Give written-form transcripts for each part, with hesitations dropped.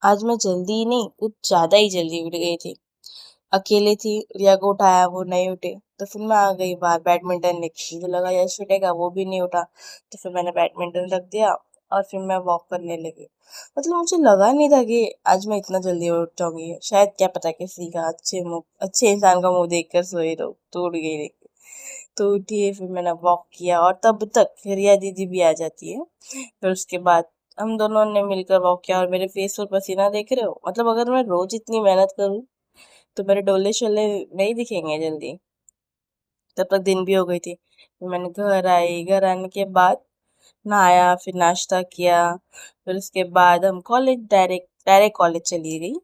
आज मैं जल्दी ही नहीं, कुछ ज्यादा ही जल्दी उठ गई थी। अकेले थी, रिया को उठाया, वो नहीं उठे, तो फिर मैं आ गई बाहर बैडमिंटन लेके। मुझे लगा यश उठेगा, वो भी नहीं उठा, तो फिर मैंने बैडमिंटन रख दिया और फिर मैं वॉक करने लगी। मतलब मुझे लगा नहीं था कि आज मैं इतना जल्दी उठ जाऊंगी। शायद क्या पता किसी का अच्छे इंसान का मुंह देख कर सोई रहो, तो उठ गई। लेकिन तो उठी, फिर मैंने वॉक किया और तब तक रिया दीदी भी आ जाती है। फिर उसके बाद हम दोनों ने मिलकर वॉक किया और मेरे फेस पर पसीना देख रहे हो। मतलब अगर मैं रोज इतनी मेहनत करूँ तो मेरे डोले शोले नहीं दिखेंगे जल्दी। तब तक दिन भी हो गई थी। फिर मैंने घर आई, घर आने के बाद नहाया, फिर नाश्ता किया। फिर उसके बाद हम कॉलेज डायरेक्ट डायरेक्ट कॉलेज चली गई।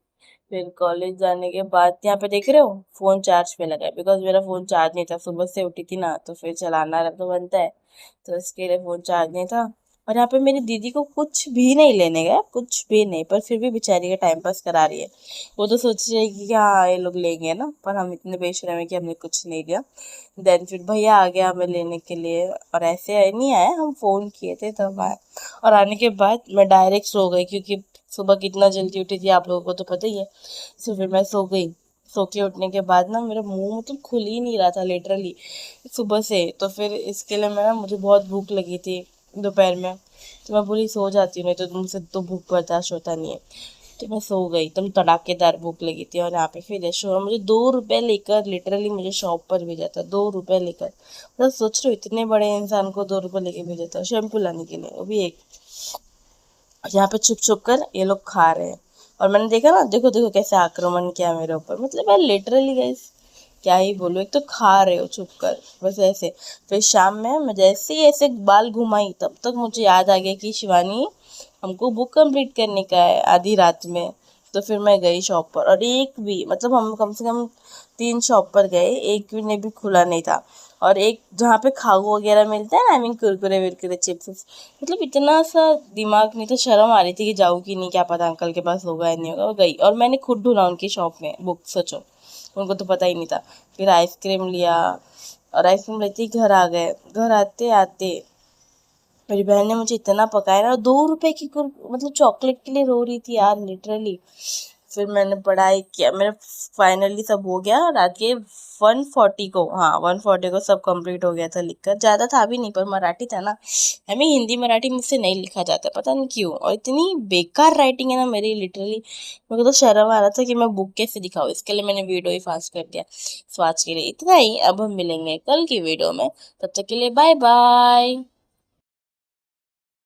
फिर कॉलेज जाने के बाद यहाँ पे देख रहे हो फोन चार्ज पे लगा है, बिकॉज मेरा फोन चार्ज नहीं था। सुबह से उठी थी ना, तो फिर चलाना तो बनता है, तो इसके लिए फोन चार्ज नहीं था। और यहाँ पे मेरी दीदी को कुछ भी नहीं लेने गया, कुछ भी नहीं, पर फिर भी बेचारी का टाइम पास करा रही है। वो तो सोच रही है कि हाँ ये लोग लेंगे ना, पर हम इतने बेशरम है कि हमने कुछ नहीं लिया। देन फिर भैया आ गया हमें लेने के लिए, और ऐसे नहीं आए, हम फोन किए थे तब आए। और आने के बाद मैं डायरेक्ट सो गई, क्योंकि सुबह कितना जल्दी उठी थी आप लोगों को तो पता ही है। तो फिर मैं सो गई। सो के उठने के बाद ना मेरा मुंह मतलब खुल ही नहीं रहा था लिटरली सुबह से। तो फिर इसके लिए मुझे बहुत भूख लगी थी दोपहर में। तो मैं बोली सो जाती हूँ, नहीं तो तुमसे तो भूख बर्दाश्त होता नहीं है। तो मैं सो गई, तुम तड़ाकेदार भूख लगी थी। और यहाँ पे फिर यशो मुझे 2 रुपए लेकर लिटरली मुझे शॉप पर भेजा था, 2 रुपए लेकर। मतलब सोच रहे हो इतने बड़े इंसान को 2 रुपए लेके भेजा था शैम्पू लाने के लिए, वो भी एक। यहाँ पे छुप छुप कर ये लोग खा रहे हैं। और मैंने देखा ना, देखो देखो कैसे आक्रमण किया मेरे ऊपर। मतलब मैं लिटरली गाइस क्या ही बोलूँ, एक तो खा रहे हो छुप कर बस ऐसे। फिर शाम में मैं जैसे ही ऐसे बाल घुमाई, तब तक मुझे याद आ गया कि शिवानी हमको बुक कंप्लीट करने का है आधी रात में। तो फिर मैं गई शॉप पर, और एक भी मतलब हम कम से कम 3 शॉप पर गए, एक भी ने भी खुला नहीं था। और एक जहाँ पे खाऊ वगैरह मिलता है ना, आई मीन कुरकुरे विरकुरे चिप्स, मतलब इतना सा दिमाग नहीं था, शर्म आ रही थी कि जाऊँ कि नहीं, क्या पता अंकल के पास होगा या नहीं होगा। और गई और मैंने खुद ढूंढा उनकी शॉप में बुक, सोचो उनको तो पता ही नहीं था। फिर आइसक्रीम लिया, और आइसक्रीम लेते ही घर आ गए। घर आते आते मेरी बहन ने मुझे इतना पकाया ना, 2 रुपए की मतलब चॉकलेट के लिए रो रही थी यार लिटरली। फिर मैंने पढ़ाई किया, मेरा फाइनली सब हो गया। रात के 1:40 को, हाँ 1:40 को सब कंप्लीट हो गया था लिखकर। ज़्यादा था भी नहीं, पर मराठी था ना, हमें हिंदी मराठी मुझसे नहीं लिखा जाता, पता नहीं क्यों। और इतनी बेकार राइटिंग है ना मेरी लिटरली, मेरे को तो शर्म आ रहा था कि मैं बुक कैसे दिखाऊँ। इसके लिए मैंने वीडियो ही फास्ट कर दिया। सो आज के लिए इतना ही, अब हम मिलेंगे कल की वीडियो में, तब तक के लिए बाय बाय।